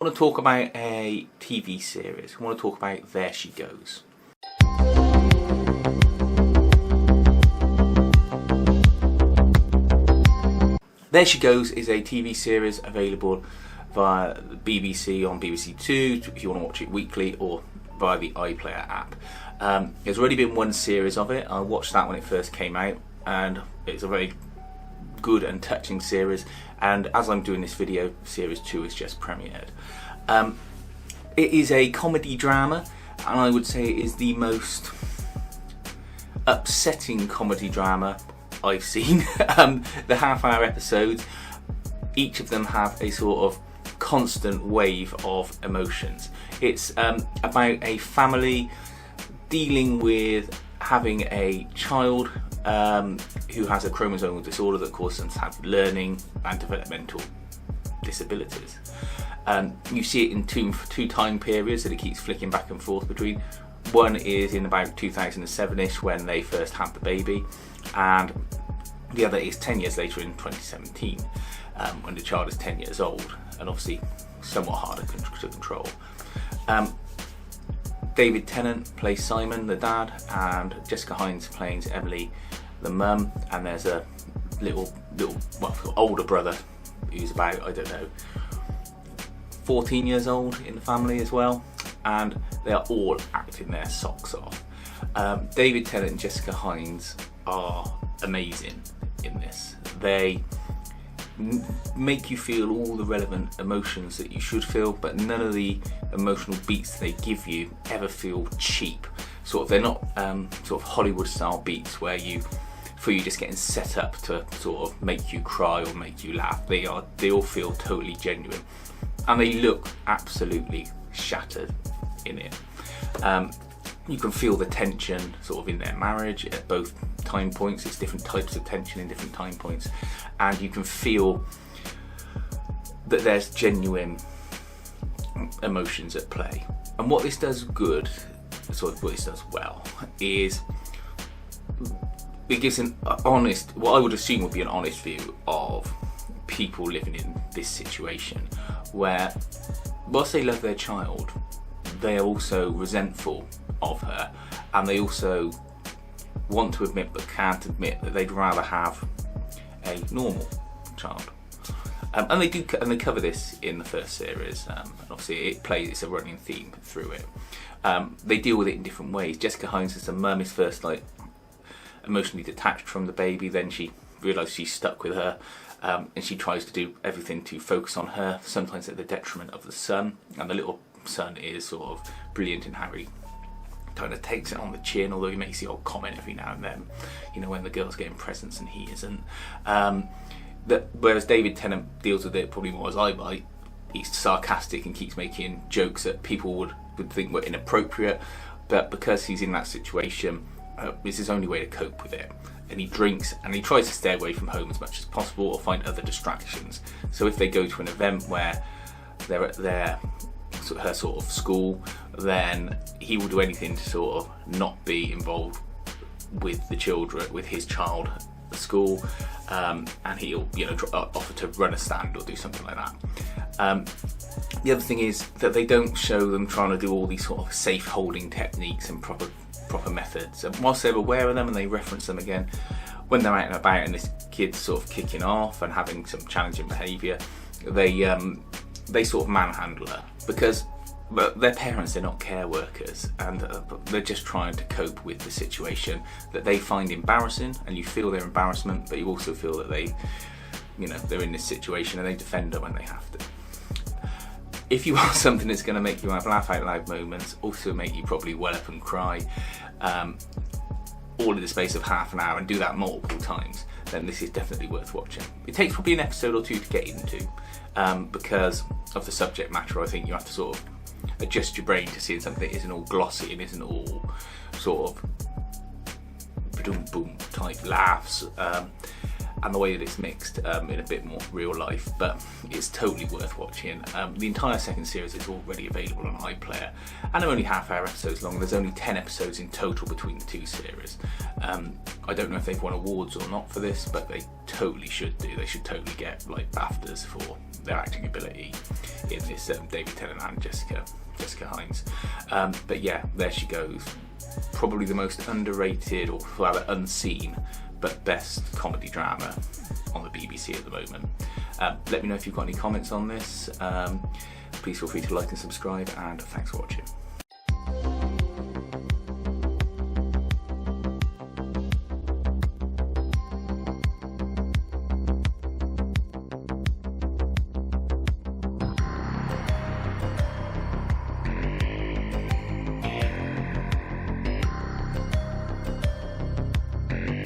I want to talk about a TV series. I want to talk about There She Goes. There She Goes is a TV series available via the BBC on BBC Two if you want to watch it weekly, or via the iPlayer app. There's already been one series of it. I watched that when it first came out, and it's a very good and touching series, and as I'm doing this video, series 2 is just premiered. It is a comedy drama, and I would say it is the most upsetting comedy drama I've seen. The half-hour episodes, each of them have a sort of constant wave of emotions. It's about a family dealing with having a child who has a chromosomal disorder that causes them to have learning and developmental disabilities. You see it in two time periods that it keeps flicking back and forth between. One is in about 2007ish when they first have the baby, and the other is 10 years later in 2017 when the child is 10 years old, and obviously somewhat harder to control. David Tennant plays Simon, the dad, and Jessica Hines plays Emily, the mum, and there's a little older brother who's about, I don't know, 14 years old in the family as well, and they are all acting their socks off. David Tennant and Jessica Hines are amazing in this. They make you feel all the relevant emotions that you should feel, but none of the emotional beats they give you ever feel cheap. They're not sort of Hollywood style beats where you just getting set up to sort of make you cry or make you laugh. They all feel totally genuine, and they look absolutely shattered in it. You can feel the tension sort of in their marriage at both time points. It's different types of tension in different time points, and you can feel that there's genuine emotions at play. And what this does good, what this does well, is it gives an honest, what I would assume would be an honest view of people living in this situation, where whilst they love their child, they are also resentful of her, and they also want to admit but can't admit that they'd rather have a normal child. And they cover this in the first series, and obviously it's a running theme through it. They deal with it in different ways. Jessica Hines as the mum is first like emotionally detached from the baby, then she realises she's stuck with her, and she tries to do everything to focus on her, sometimes at the detriment of the son. And the little son is sort of brilliant in how he kind of takes it on the chin, although he makes the odd comment every now and then, you know, when the girl's getting presents and he isn't. Whereas David Tennant deals with it probably more as I might. He's sarcastic and keeps making jokes that people would think were inappropriate, but because he's in that situation, it's his only way to cope with it. And he drinks, and he tries to stay away from home as much as possible or find other distractions. So if they go to an event where they're at her sort of school, then he will do anything to sort of not be involved with the children, with his child at school, and he'll offer to run a stand or do something like that. The other thing is that they don't show them trying to do all these sort of safe holding techniques and proper methods, and whilst they're aware of them and they reference them again when they're out and about and this kid's sort of kicking off and having some challenging behaviour, they sort of manhandle her, because their parents, they're not care workers, and they're just trying to cope with the situation that they find embarrassing, and you feel their embarrassment, but you also feel that they're in this situation and they defend her when they have to. If you want something that's going to make you have laugh out loud moments, also make you probably well up and cry, all in the space of half an hour, and do that multiple times, then this is definitely worth watching. It takes probably an episode or two to get into, because of the subject matter. I think you have to sort of adjust your brain to seeing something that isn't all glossy and isn't all sort of boom boom type laughs, and the way that it's mixed in a bit more real life, but it's totally worth watching. The entire second series is already available on iPlayer, and they're only half-hour episodes long. There's only 10 episodes in total between the two series. I don't know if they've won awards or not for this, but they totally should do. They should totally get like BAFTAs for their acting ability in this David Tennant and Jessica Hines. But yeah, there she goes. Probably the most underrated, or rather unseen, but best comedy drama on the BBC at the moment. Let me know if you've got any comments on this. Please feel free to like and subscribe, and thanks for watching.